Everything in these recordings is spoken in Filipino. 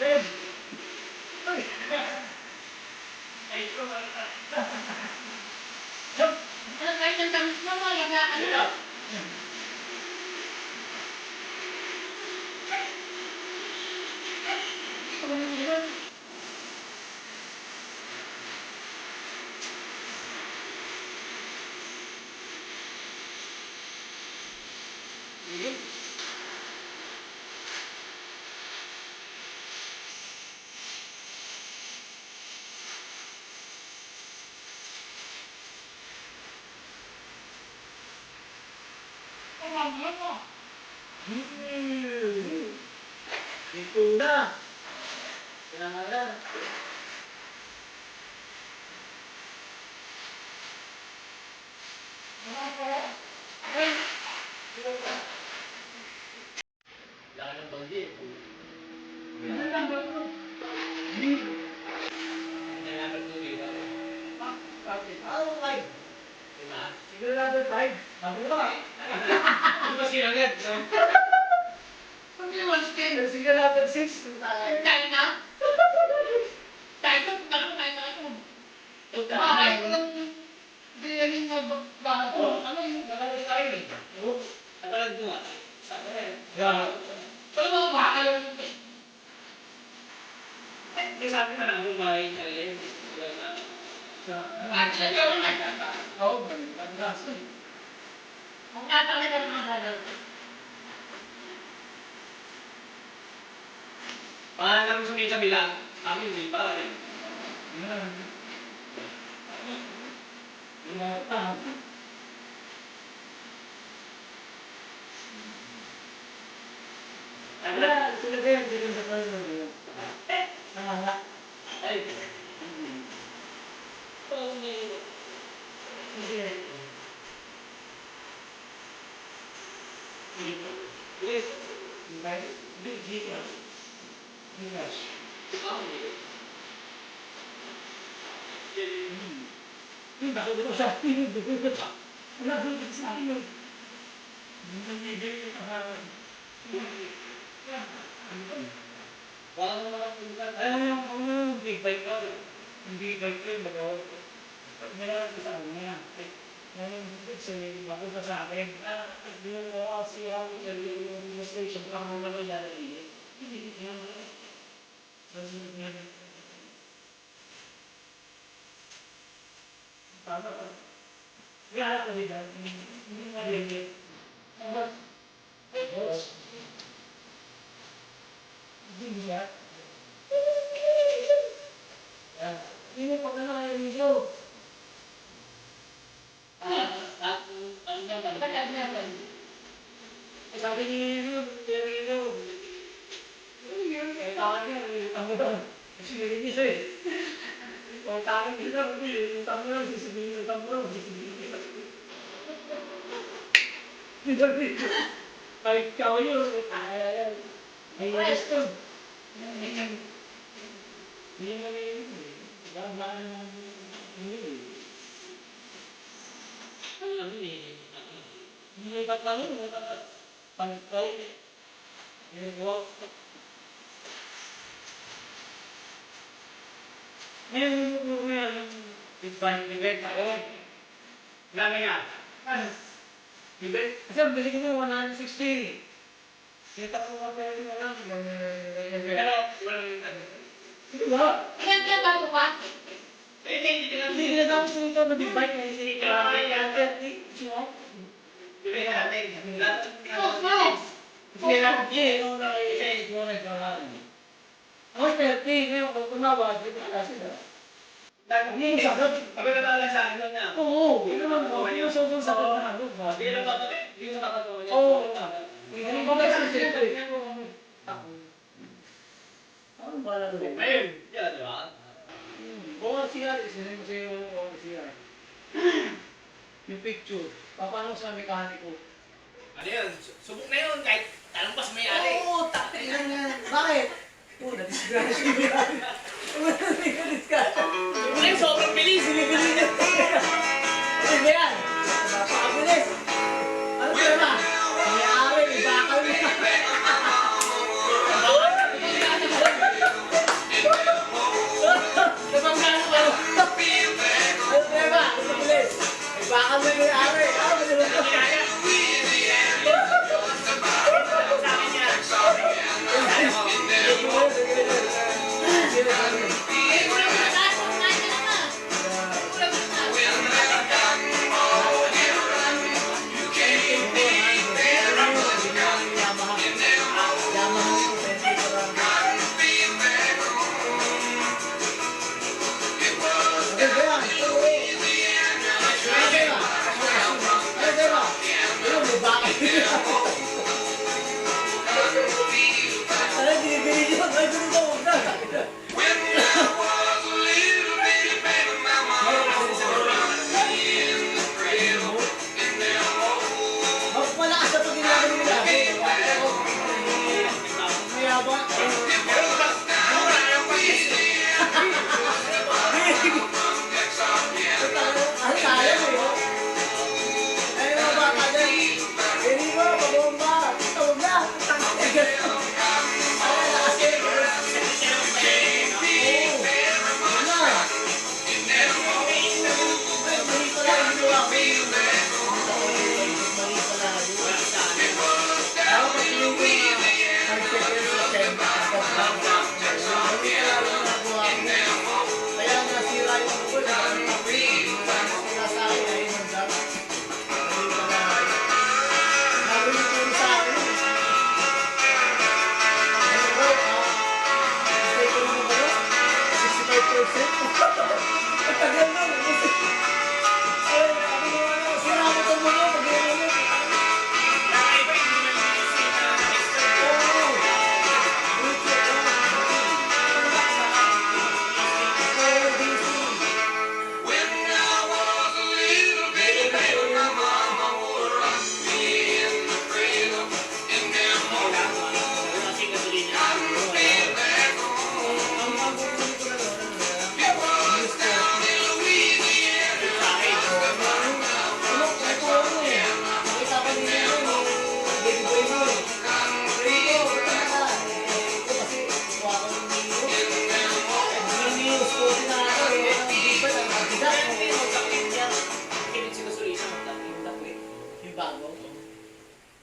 Babe! Ay! Ito na! Kailangan. Laki ng bagay. Alright. Sigurado 5. Nabuka. Ano ba sinagad? Sigurado 6. Dahil na? Dahil na, parang tayo na ito. Bakit ko lang diyanin na bakit ko? Ano yung Nakalagay tayo eh. Oo. Nakalagay mo nga. Yeah. Pero mga bakal yung Hindi sabi na lang kumain na rin. bakit siya yung nagkata? Oo, ang gaso. Kung tatawin ka ng mga galaw. Paano sa may kabila? Kami hindi pa rin. Yan. Wala, sila din, sila sa pala. Wala. Ay. Sige. Yes. Big deal. Yes. Bakit ito sa akin? Wala doon sa akin. Big bike ka. Hindi bike ka. Pag meron ka sa kanya. Ngayon, kasi bakit ka sa akin? Hindi mo kasi yung station ka mo naman yan. Hindi ka naman. Kaya ako dito, hindi maligit. Hindi nga. Hindi pa ka na yung video. Sabi ni Rino, kasi nilinis eh. Kung tayo nila, yung tamuro, sisibihin yung tamuro, sisibihin nila. Ay, ikaw yun. Ay, yes to. Hindi mo rin. Gamaan ng hindi. Ano eh. Hindi ka tanong. Pantay. Ngayon, yung bibig ako. Lami nga. Bibig? Kasi ang bili ko mo 160. Kita ko nga pero na lang. Pero, walang diba? Ilan ka ba ito ba? Hindi na ako sunod na big bike na si bibig natin. Ikaw, bro! Hindi na ako ako pwede, ngayon kung tumawag, dito ka sila. Hindi yung sagot. Sabi na talaga sa akin na. Oo, hindi naman mo. Hindi yung sagot sa akin. Hindi na nakakatawa niya. Oo. Hindi ko kasi siyempre. Ano ba na rin? Ayun. Yan, di ba? Oo, siya. Sinay mo sa'yo yung siya. Yung picture. Paano sa mekaniko? Ano yun? Subok na yun kahit tanong pa sa may-ari. Oo, taktik lang yan. Bakit? Oo, na-disgrace ko yan. Na-disgrace. Ay, sobrang bilis. Sinibili niya. Ano ba yan? Napakabilis. Ano ba yan? Baka may may-ari. Ah, madulog ka. Kaya. Sa akin yan. Ay, kulang na tayo. Kumain ka na nga. Kulang na tayo.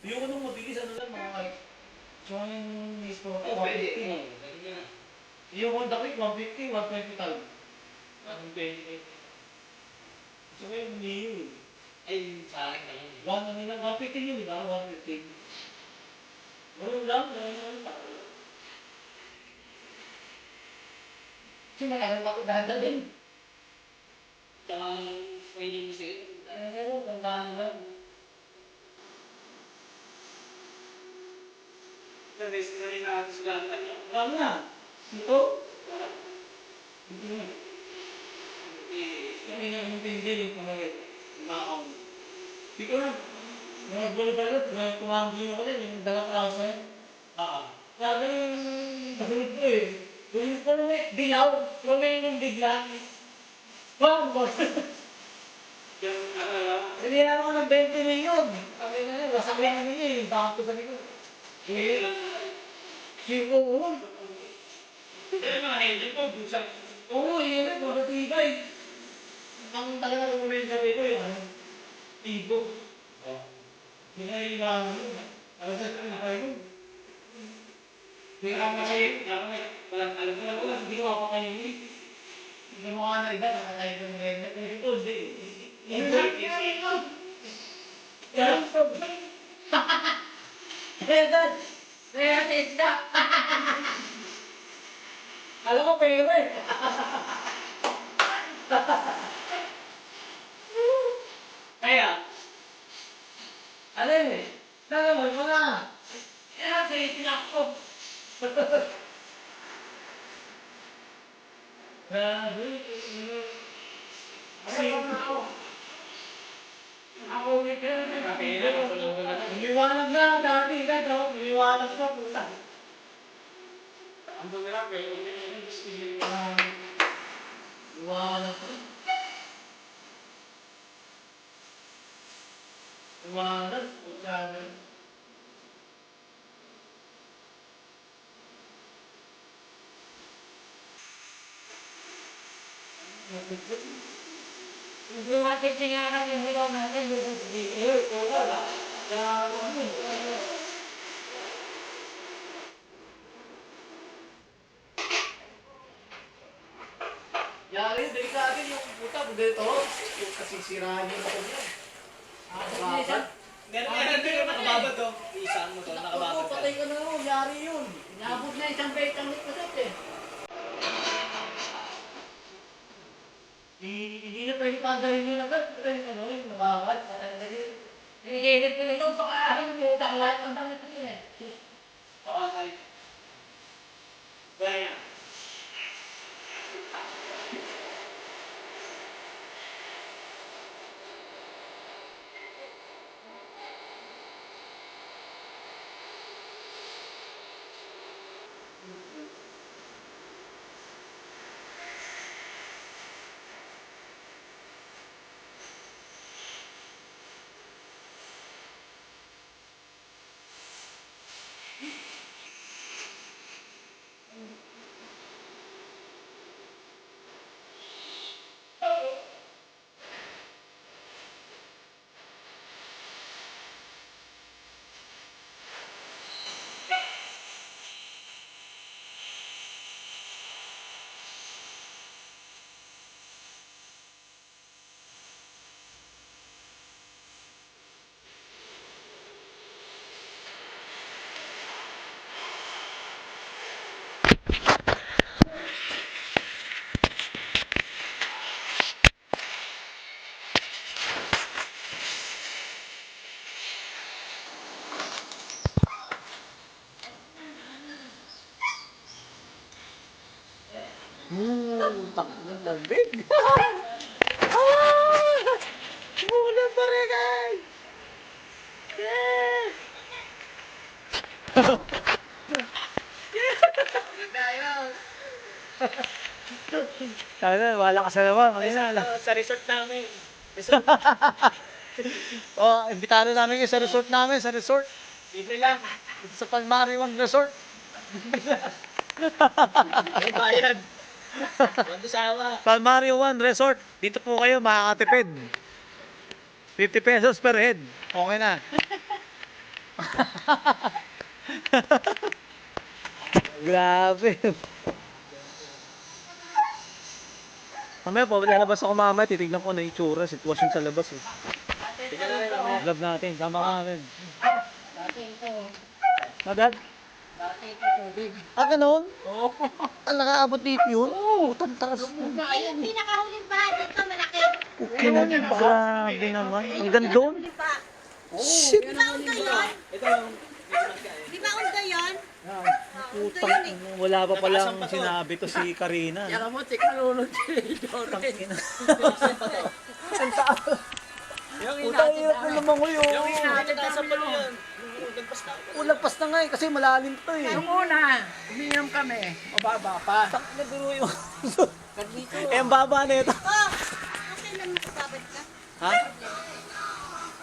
Yung anong mabilis, ano lang, mga yung mismo, Oh, pwede. 150. Yung Honda Click, 150, 120 tal. Anong 20? So ngayon, Neo eh. Ay, sa akin na yun. Ano nila, 150 yun, di ba? 150. Ganun lang, ganun lang. Kasi matagal ako dadalhin. Tsaka, pwede mo sa'yo. Tandaan lang. Nabis na rin natin sila. Alam na. Ito? Hindi yung mga maong. Hindi ko na. Mga gulo-balot, kumamagin ako din, yung dalang araw na yun. Sabi yung kasunod ko eh. Yung ko na eh, dilaw. Kung may yung bigla. Bang, boss. Hindi na ako ng 20 milyon. Sabi na yun, masakit na niya eh. Bakit ko sabi ko. Eh, siko ko. Pero mga hindi ko, busak. Oo, eh, mga tibay. Ang talaga ng moment sabi ko yun, tibo. Hindi na yung ano sa sabi ko. Hindi ka Walang alam ko lang. hindi ko mapakainin. Hindi mo ka narinig, nakakain ko ng ganyan. Ito, hindi. Yan. Edan! Kaya isda. Alam ko, pera eh. Kaya, alin eh, nalaman mo na. Yan, sa itinakot. Grabe. Kasi, ako ulit yan. Umiwanag na, dati ka, no? Umiwanag na, puta. Ang dumi lang, pero hindi mo gusto yun. Umiwanag na. Umiwanag, puta. Hindi natin singaran yung hilo Yari, delikado yung puta, dito. Kasi sirahan yung motor niya. Meron yung nakababad to. Isaan mo to, nakababad to. Patay ka na rin, yari yun. Inabot na isang betang likosot eh. Hindi na pwede pagawin yun agad. Ano yung nakakad. Hihigit ko ito, baka aking taklat ang damit ko eh. Okay. Kaya. Takot na big. Muna pa rin ay. Sana, wala ka sa naman. Sa resort namin. Oh, imbitado namin kayo sa resort namin, sa resort. Libre lang. Sa Palmariwag Resort. May bayad. Wando sawa. Palmario 1 Resort. Dito po kayo makakatipid. 50 pesos per head. Okay na. Grabe. Mamaya po, lalabas ako mamaya. Titignan ko na yung itsura, sitwasyon sa labas. Eh. Love natin, sama ka namin. Madad? Ah, ganun? Oo. Ah, nakaabot dito yun? Oo, tantaras. Yung pinakahuling bahay dito, malaki. Okay na, grabe naman. Ang gandun. Di ba? Shit. Di ba undo yun? Di ba undo yun? Putang, wala pa palang sinabi to si Karina. Yaka mo, tika nunod dito. Putang, hirap na naman ko yun. Yung inaatid na sa palo yun. Nagpas na. Ulagpas na nga eh, kasi malalim to eh. Yung una, umiinom kami. Mababa pa. Tak na duro yung... Eh, ang baba na ito. Oh, okay lang nakasabit ka. Ha?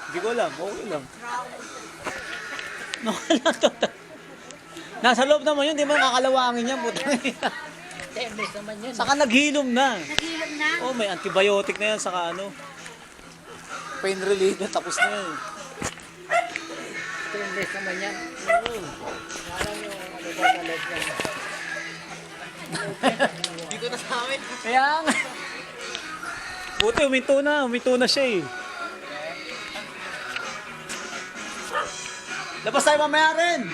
Hindi ko alam, okay lang. Okay lang to. Nasa loob naman yun, di ba nakakalawangin yan, putang. Tembes naman yun. Saka naghilom na. Naghilom na. Oh, may antibiotic na yan, saka ano. Pain relief na, tapos na yan. Tembes naman yan. Parang yung ano ba sa loob yan. Dito na sa amin. Kaya nga. Buti, huminto na siya eh. Labas tayo mamaya rin.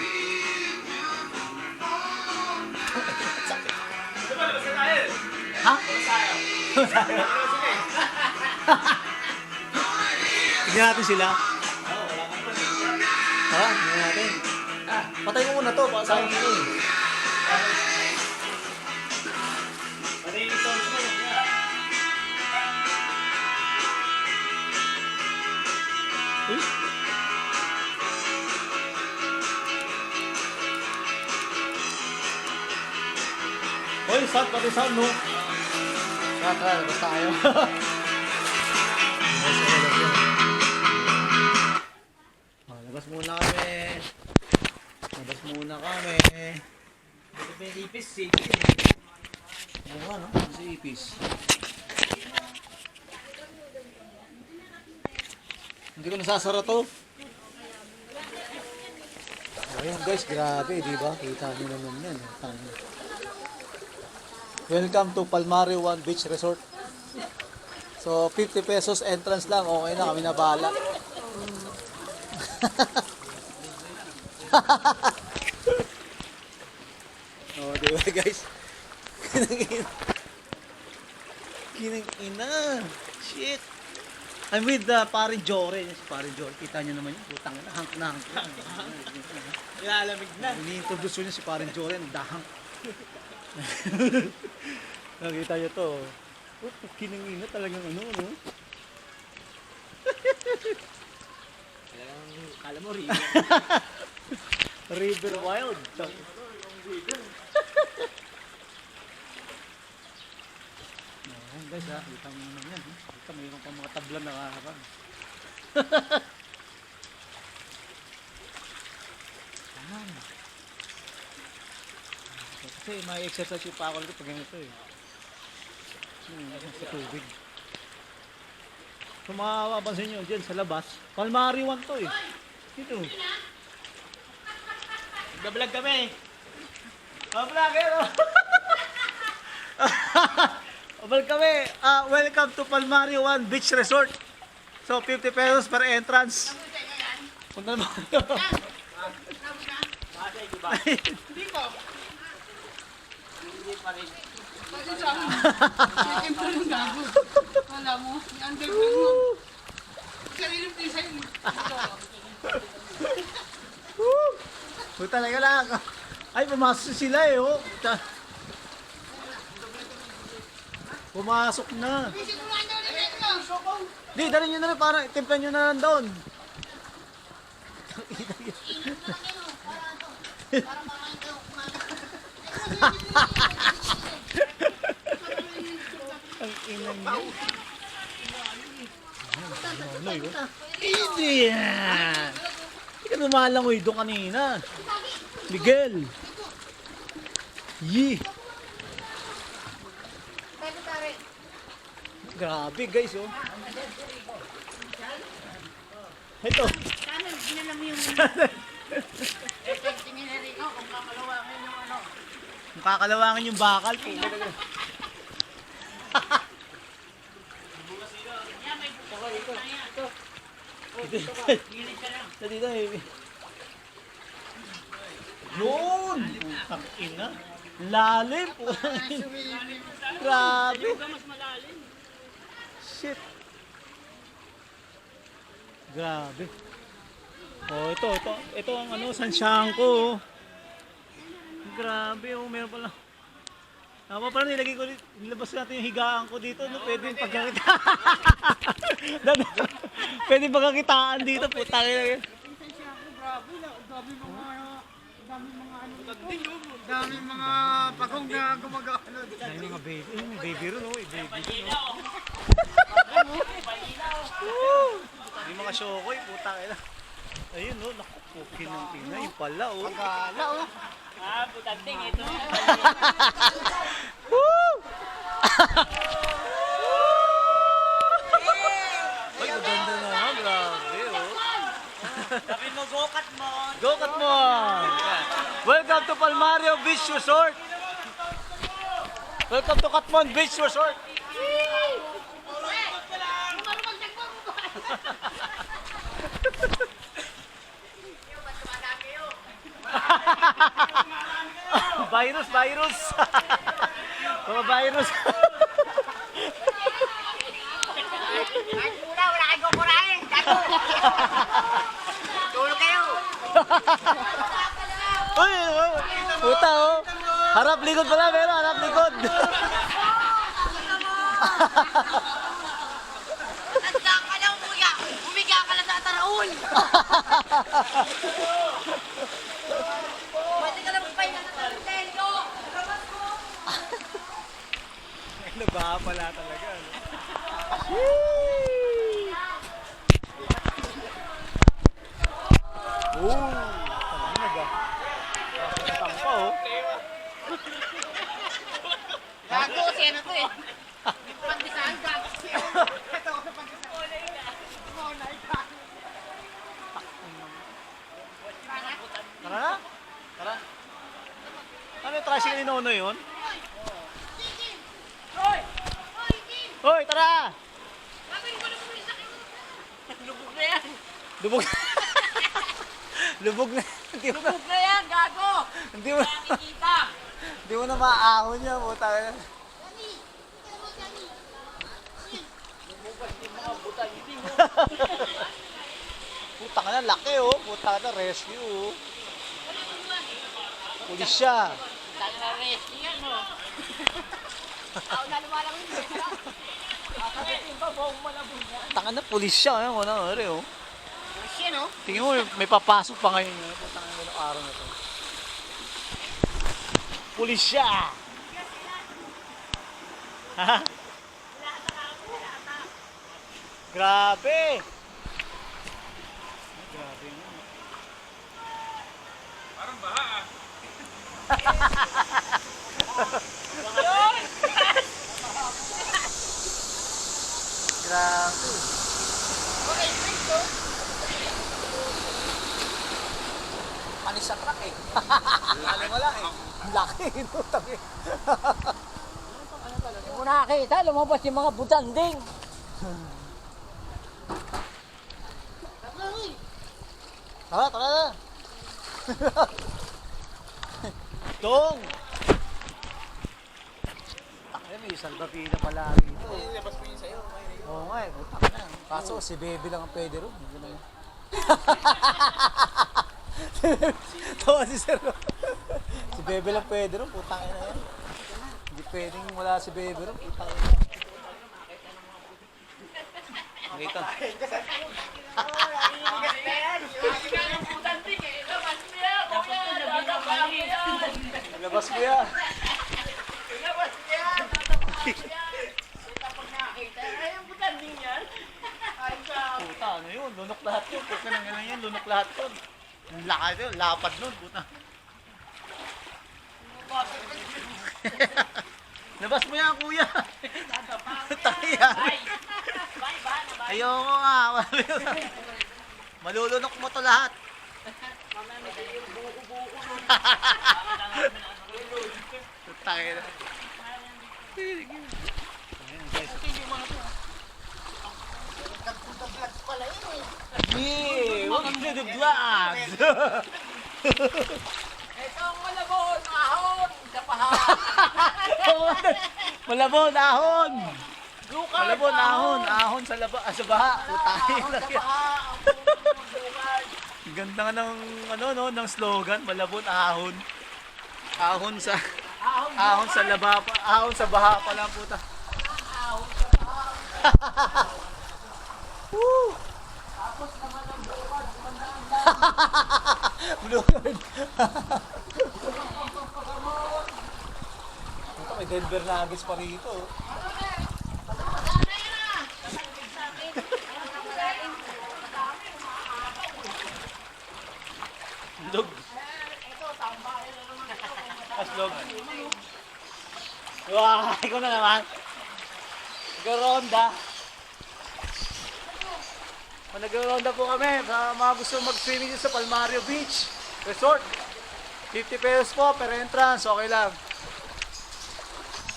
Ha? Tignan natin sila. Ha? Tignan natin. Patay mo muna to, baka sa akin yun. Uy. Hoy, sound, pati sound, no? Tara, labas tayo. Labas muna kami. Labas muna kami. Ito pa yung ipis, Oo nga, no? Sa ipis. Hindi ko nasasara to. Ayun guys, grabe, di ba? Kita nyo naman yan. Welcome to Palmari One Beach Resort. So, 50 pesos entrance lang. Okay na, kami na bahala. Oh, di ba guys? Kinang ina. Shit. I'm with parin Jore. Si parin Jore. Kita nyo naman yun. Putang na. Hank na hank na. Nilalamig na. Ini-introduce niya si parin Jore. Dahang. Nakita nyo to. Oh, kinang ina talagang ano. Kala mo rin. River Wild. Ayan guys ha, kita mo naman yan. Kita mayroon pa mga tabla na kaharap. Ayan. Kasi may exercise yung pa ako dito pag ganito eh. Sa tubig. Kung makapansin nyo dyan sa labas, Palmari 1 to eh. Dito. Nagbablog kami. Vlog eh. Abal kami. Welcome to Palmari One Beach Resort. So 50 pesos per entrance. Punta naman kayo. Hindi pa. Hindi pa rin. Pati sa akin. Chicken pa rin gago. Wala mo. Yung underground mo. Kalilim design. Punta lang lang. Ay, pumasok sila eh. Oh. Pumasok na. Isip mo lang daw ni Pedro. Di, dali nyo na rin. Parang timplan nyo na lang doon. Ang inang yun. Ano yun? Easy yan. Hindi ka lumalangoy doon kanina. Miguel. Yee. Grabe guys oh. Ito. Sana, ginala mo yung... Tingin na rin ako kung kakalawangin yung ano. Kung kakalawangin yung bakal po. Dito eh. Yun! Ang ina. Lalim po. Grabe. Mas malalim. Shit. Grabe. Oh, ito ang ano, Sansiangco. Grabe, oh, meron pala. Tama pala, nilagay ko, nilabas natin yung higaan ko dito, no? Pwede yung pagkakitaan. Pwede pagkakitaan dito, putang ina. Dami mga pagong na gumagano. Ay, mga baby, may baby ron, oh, baby ron, Yung mga shokoy, putang ina. Ayun, no, naku, pukin ng tina, yung pala, oh. Pagala oh. Putanting ito. Woo! Ay, maganda naman, grabe, oh. Sabi mo, go-cut mo. Go-cut mo! Welcome to Palmario Beach Resort! Welcome to Katmon Beach Resort! Virus! Mga virus! Wala kayong kukurain. Gago. Tulog kayo. Uy! Puta, oh! Harap likod pala, pero harap likod! Tanda ka lang, umuya. Umiga ka lang sa ataraon. Pwede ka lang magpahinga sa tarantelo. Nabaha pala talaga, no? Oh! Naga. Tampa, oh. Gago, si ano to eh. Pandesal, gago siya. Ito, pandesal. ni Nono yun? Hoy, tara! Lubog na yan. Lubog. Lubog na. Hindi mo na, Lubog na yan, gago. hindi mo, Nakikita. hindi mo na maahon niya, puta. Puta ka na, laki oh. Puta ka na, rescue oh. Pulis siya. Tang na rescue yan, no? Ako na lumalang yun. Kakabitin pa, buong malabog yan. Tanga na, pulis siya. Ayun ko na, oh. Siya, no? Tingin mo, may papasok pa ngayon. Puta ka na, araw na to. Pulis siya! Ha? Grabe! Grabe yun. Parang baha ah. Grabe. Panis sa truck eh. Ano wala eh. Laki ito tabi. Hindi mo nakakita, lumabas yung mga butanding. Tara, tara na. Dong! Takaya may salbapina pala rito. Labas mo yun sa'yo. Oo nga eh, butak na. Kaso si Bebe lang ang pwede ron. Yun na yun. Tawa si Sir. Si Bebe lang pwede ron, putang ina yan. Hindi pwedeng wala si Bebe ron, putang ina. Nakita. Labas mo yan. Puta, ano yun? Lunok lahat yun. Puta nang ganun yan, lunok lahat yun. Ang laki yun, lapad nun, puta. Labas mo yan, kuya. Takiyan. Ayoko nga. Malulunok mo to lahat. Takiyan. Yeah, welcome to the vlogs. Ito ang malabon, ahon, kapahan. Malabon, ahon. Malabon, ahon. Ahon sa sa baha. Putahin lang yan. Ganda nga ng, ano, no, ng slogan. Malabon, ahon. Ahon sa laba pa. Ahon sa baha pa lang, puta. Woo! Tapos naman ang bukad, Blue Lord. Puta, may Denver Nuggets pa rito. Log. Aslog. Wow, ikaw na naman. Nag-ronda. Nag-ronda po kami sa mga gusto mag-swimming sa Palmario Beach Resort. 50 pesos po per entrance, okay lang.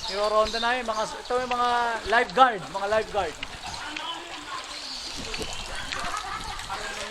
Niro-ronda namin, ito yung mga lifeguard.